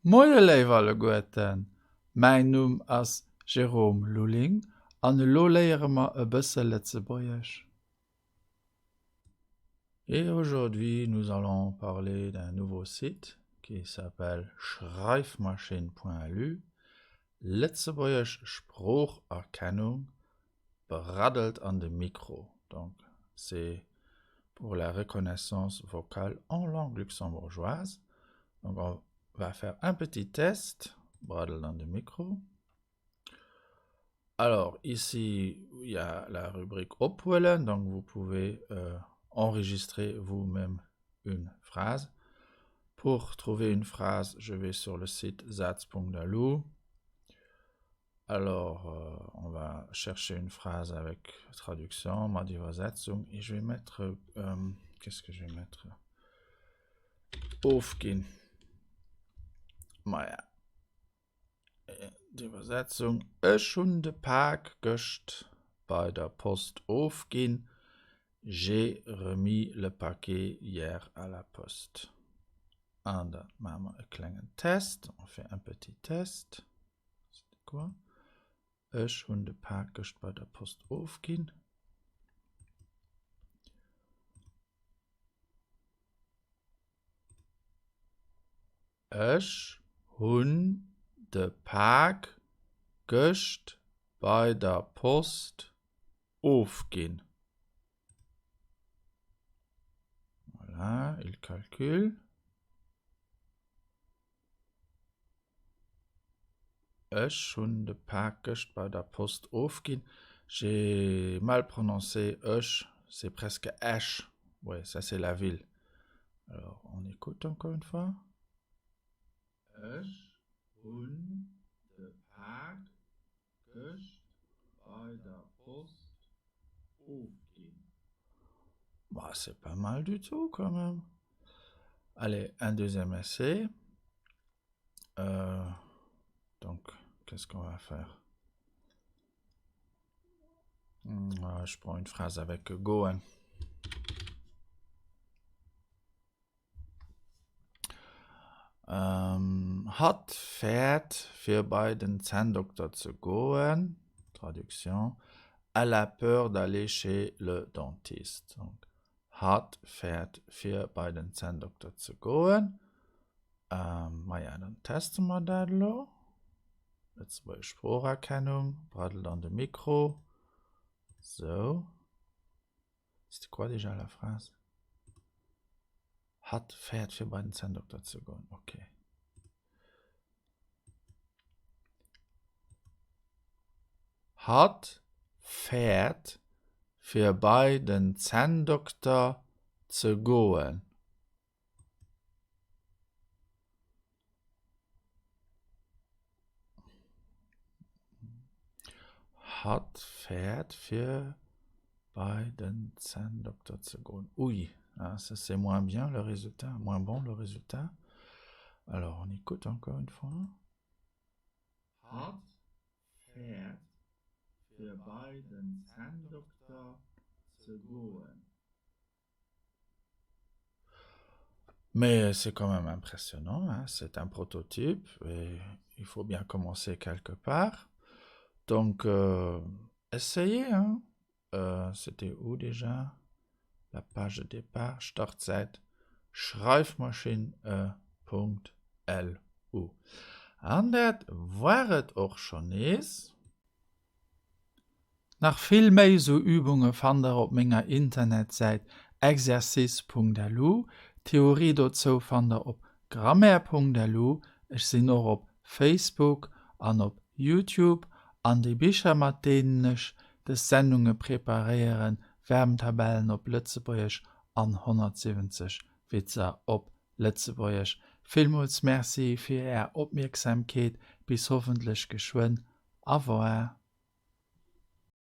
Moie Leiwerle Goeten, mein Numm ass Jerome Luling, an lo léiere ma e bësse Letzebäierch. Et aujourd'hui, nous allons parler d'un nouveau site qui s'appelle schreifmaschine.lu. Letzebäierch Sprucherkennung bradelt an dem Micro. Donc, c'est pour la reconnaissance vocale en langue luxembourgeoise. Donc, on va faire un petit test. Bradel dans le micro. Alors, ici, il y a la rubrique Opwellen. Donc, vous pouvez enregistrer vous-même une phrase. Pour trouver une phrase, je vais sur le site Satz.lu. Alors, on va chercher une phrase avec traduction, mal Übersetzung. Et je vais mettre... qu'est-ce que je vais mettre? Aufgehen. Naja. Die Übersetzung. Ich habe den Pack gest bei der Post aufgehen. J'ai remis le paquet hier à la poste. Und dann machen wir einen kleinen Test. On fait un petit test. C'est quoi? Ich habe den Pack gest bei der Post aufgehen. Ich habe den Pack gest bei der Post aufgehen. Voilà, il calcule. Ich habe den Pack gest bei der Post aufgehen. J'ai mal prononcé ich, c'est presque Esch. Ouais, ça c'est la ville. Alors, on écoute encore une fois. Ich habe den Pack gest bei der Post aufgehen. Bah, c'est pas mal du tout quand même. Allez, un deuxième essai. Donc, qu'est-ce qu'on va faire? Je prends une phrase avec Goen. Hat fährt für bei den Zahndoktor zu gehen. Traduction. Elle a peur d'aller chez le dentiste. Donc, hat fährt für bei den Zahndoktor zu gehen. Ja, dann testen wir das. Jetzt bei Spracherkennung. Bradel dans le Mikro. So. C'était quoi déjà la phrase? Hat fährt für bei den Zahndoktor zu gehen. Okay. Hat fährt für bei den Zahndoktor zu gehen. Hat fährt für bei den Zahndoktor zu gehen. Oui, ah, ça c'est moins bien le résultat, moins bon le résultat. Alors on écoute encore une fois. Hat fährt für bei den Zahndoktor zu gehen. Mais c'est quand même impressionnant, hein? C'est un prototype et il faut bien commencer quelque part. Donc, essayez, hein? C'était où déjà? La page de départ, Startzeit, schreifmaschine.lu. Und das war es auch schon ist. Nach viel mehr so Übungen fand ihr auf meiner Internetseite exercice.lu. Theorie dazu fand ihr auf grammaire.lu. Ich bin auch auf Facebook und auf YouTube. An die Bücher, mit denen ich die Sendungen präparieren, Wärmtabellen auf Lützeburgisch an 170 Witze auf Lützeburgisch. Vielmals merci für Ihre Aufmerksamkeit. Bis hoffentlich geschwind. Au revoir.